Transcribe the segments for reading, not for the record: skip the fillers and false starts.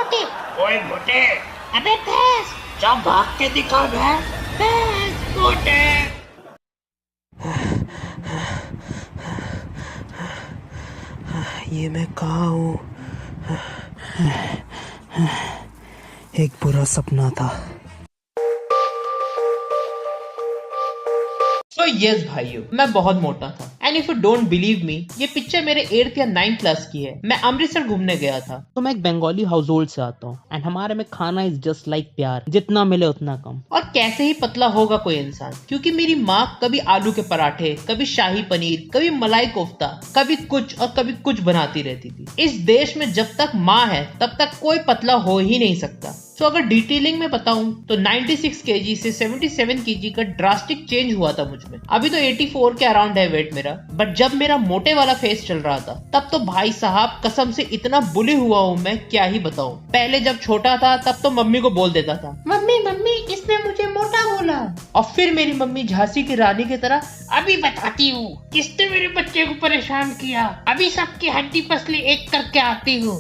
मोटे। ओए मोटे, अबे भैंस। जा भाग के दिखा भैंस। भैंस। मोटे, ये मैं कहाँ हूँ? एक बुरा सपना था। तो यस भाइयों, मैं बहुत मोटा था and if you don't believe me, ये पिक्चर मेरे 8th या 9th क्लास की है। मैं अमृतसर घूमने गया था। तो मैं एक बंगाली हाउस होल्ड से आता हूँ एंड हमारे में खाना इज जस्ट लाइक प्यार, जितना मिले उतना कम। और कैसे ही पतला होगा कोई इंसान, क्योंकि मेरी माँ कभी आलू के पराठे, कभी शाही पनीर, कभी मलाई कोफ्ता, कभी कुछ और कभी कुछ बनाती रहती थी। इस देश में जब तक माँ है तब तक कोई पतला हो ही नहीं सकता। तो अगर डिटेलिंग में बताऊं तो 96 केजी से 77 केजी का ड्रास्टिक चेंज हुआ था मुझ में। अभी तो 84 के अराउंड है वेट मेरा, बट जब मेरा मोटे वाला फेस चल रहा था तब तो भाई साहब कसम से इतना बुली हुआ हूँ मैं, क्या ही बताऊं। पहले जब छोटा था तब तो मम्मी को बोल देता था, मम्मी मम्मी इसने मुझे मोटा बोला। और फिर मेरी मम्मी झांसी की रानी की तरह, अभी बताती हूँ किसने मेरे बच्चे को परेशान किया, अभी सबकी हड्डी पसली एक करके आती हूँ।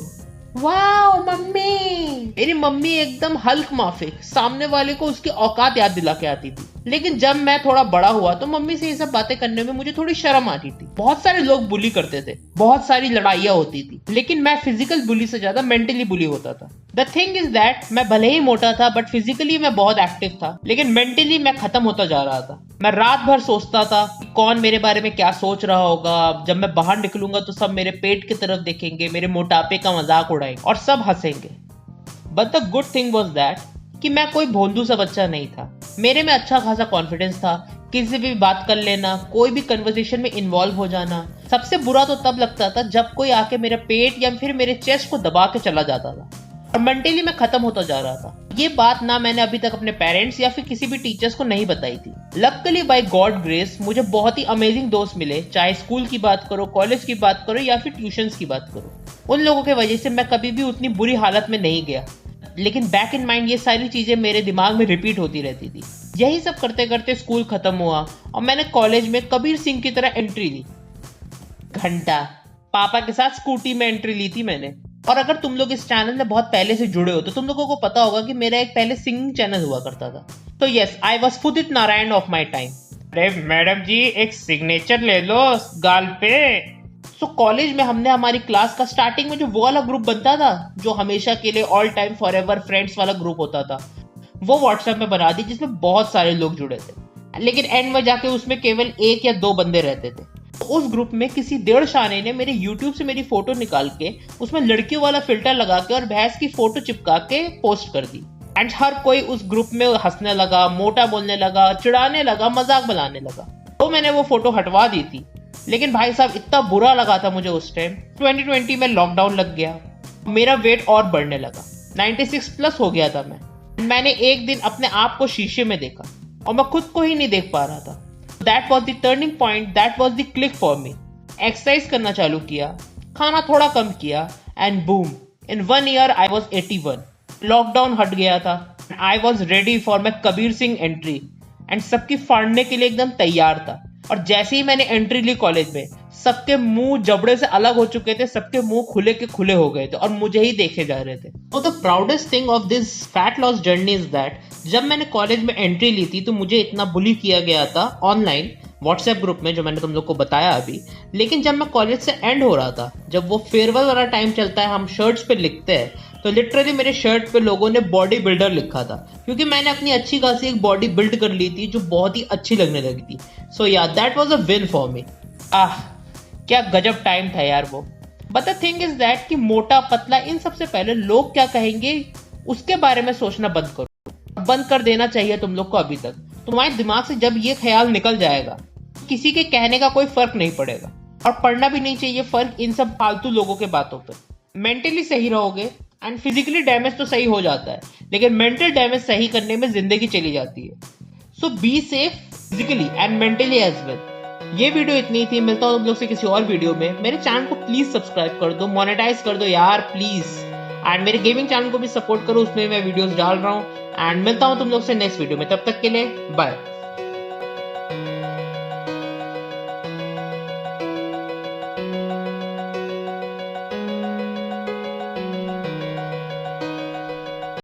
Wow mummy. मेरी मम्मी एकदम हल्क माफिक, सामने वाले को उसकी औकात याद दिला के आती थी। लेकिन जब मैं थोड़ा बड़ा हुआ तो मम्मी से ये सब बातें करने में मुझे थोड़ी शर्म आती थी। बहुत सारे लोग बुली करते थे, बहुत सारी लड़ाइयाँ होती थी, लेकिन मैं फिजिकल बुली से ज्यादा मेंटली बुली होता था। द थिंग इज दैट मैं भले ही मोटा था बट फिजिकली मैं बहुत एक्टिव था, लेकिन मेंटली मैं खत्म होता जा रहा था। मैं रात भर सोचता था कि कौन मेरे बारे में क्या सोच रहा होगा। जब मैं बाहर निकलूंगा तो सब मेरे पेट की तरफ देखेंगे, मेरे मोटापे का मजाक उड़ाएंगे और सब हंसेंगे। But the good thing was that कि मैं कोई भोंदू सा बच्चा नहीं था। मेरे में अच्छा खासा कॉन्फिडेंस था, किसी से भी बात कर लेना, कोई भी कन्वर्सेशन में इन्वॉल्व हो जाना। सबसे बुरा तो तब लगता था जब कोई आके मेरे पेट या फिर मेरे चेस्ट को दबा के चला जाता था। और मेंटली मैं खत्म होता जा रहा था। ये बात ना मैंने अभी तक अपने पेरेंट्स या फिर किसी भी टीचर्स को नहीं बताई थी। लकीली बाय गॉड ग्रेस मुझे बहुत ही अमेजिंग दोस्त मिले, चाहे स्कूल की बात करो, कॉलेज की बात करो या फिर ट्यूशंस की बात करो। उन लोगों की वजह से मैं कभी भी उतनी बुरी हालत में नहीं गया, लेकिन बैक इन माइंड ये सारी चीजें मेरे दिमाग में रिपीट होती रहती थी। यही सब करते करते स्कूल खत्म हुआ और मैंने कॉलेज में कबीर सिंह की तरह एंट्री ली। घंटा पापा के साथ स्कूटी में एंट्री ली थी मैंने। और अगर तुम लोग इस चैनल में बहुत पहले से जुड़े हो तो तुम लोगों को पता होगा कि मेरा एक पहले सिंगिंग चैनल हुआ करता था। तो yes, I was Udit Narayan of my time. अरे मैडम जी एक सिग्नेचर ले लो गाल पे। सो कॉलेज में हमने हमारी क्लास का स्टार्टिंग में जो वो वाला ग्रुप बनता था जो हमेशा के लिए all time for ever friends वाला ग्रुप होता था, वो व्हाट्सएप में बना दी जिसमें बहुत सारे लोग जुड़े थे। लेकिन एंड में जाके उसमें केवल 1 या 2 बंदे रहते थे। तो उस ग्रुप में किसी डेढ़ शाने ने मेरे YouTube से मेरी फोटो निकाल के उसमें लड़कियों वाला फिल्टर लगा के और भैंस की फोटो चिपका के पोस्ट कर दी। एंड हर कोई उस ग्रुप में हंसने लगा, मोटा बोलने लगा, चिढ़ाने लगा, मजाक बनाने लगा। तो मैंने वो फोटो हटवा दी थी। लेकिन भाई साहब इतना बुरा लगा था मुझे उस टाइम। 2020 में लॉकडाउन लग गया, मेरा वेट और बढ़ने लगा, 96 प्लस हो गया था मैंने एक दिन अपने आप को शीशे में देखा और मैं खुद को ही नहीं देख पा रहा था। That was the turning point, that was the click for me. Exercise करना चालू किया, खाना थोड़ा कम किया and boom, in 1 year I was 81. Lockdown हट गया था, I was ready for my Kabir Singh entry and सबकी फाड़ने के लिए एकदम तैयार था। और जैसे ही मैंने एंट्री ली कॉलेज में, सबके मुंह जबड़े से अलग हो चुके थे, सबके मुंह खुले के खुले हो गए थे और मुझे ही देखे जा रहे थे। तो the proudest thing of this fat loss journey is that जब मैंने कॉलेज में एंट्री ली थी तो मुझे इतना बुली किया गया था ऑनलाइन व्हाट्सएप ग्रुप में, जो मैंने तुम लोग को बताया अभी। लेकिन जब मैं कॉलेज से एंड हो रहा था, जब वो फेयरवेल वाला टाइम चलता है, हम शर्ट्स पे लिखते हैं, तो लिटरली मेरे शर्ट पे लोगों ने बॉडी बिल्डर लिखा था, क्योंकि मैंने अपनी अच्छी खासी एक बॉडी बिल्ड कर ली थी जो बहुत ही अच्छी लगने लगी थी। सो या that was a win for me. क्या गजब टाइम था यार वो। But the thing is that कि मोटा पतला इन सबसे पहले लोग क्या कहेंगे उसके बारे में सोचना बंद करो, बंद कर देना चाहिए तुम लोग को। अभी तक तुम्हारे दिमाग से जब ये ख्याल निकल जाएगा, किसी के कहने का कोई फर्क नहीं पड़ेगा और पड़ना भी नहीं चाहिए फर्क इन सब फालतू लोगों के बातों पे। मेंटली सही रहोगे एंड फिजिकली डैमेज तो सही हो जाता है, लेकिन मेंटल डैमेज सही करने में जिंदगी चली जाती है। So be safe physically and mentally as well. ये वीडियो इतनी थी, मिलता हूँ तुम लोग से किसी और वीडियो में। मेरे चैनल को प्लीज सब्सक्राइब कर दो, मोनेटाइज कर दो यार प्लीज, एंड मेरे गेमिंग चैनल को भी सपोर्ट करो, उसमें मैं वीडियोस डाल रहा हूँ। एंड मिलता हूँ तुम लोग से नेक्स्ट वीडियो में, तब तक के लिए बाय।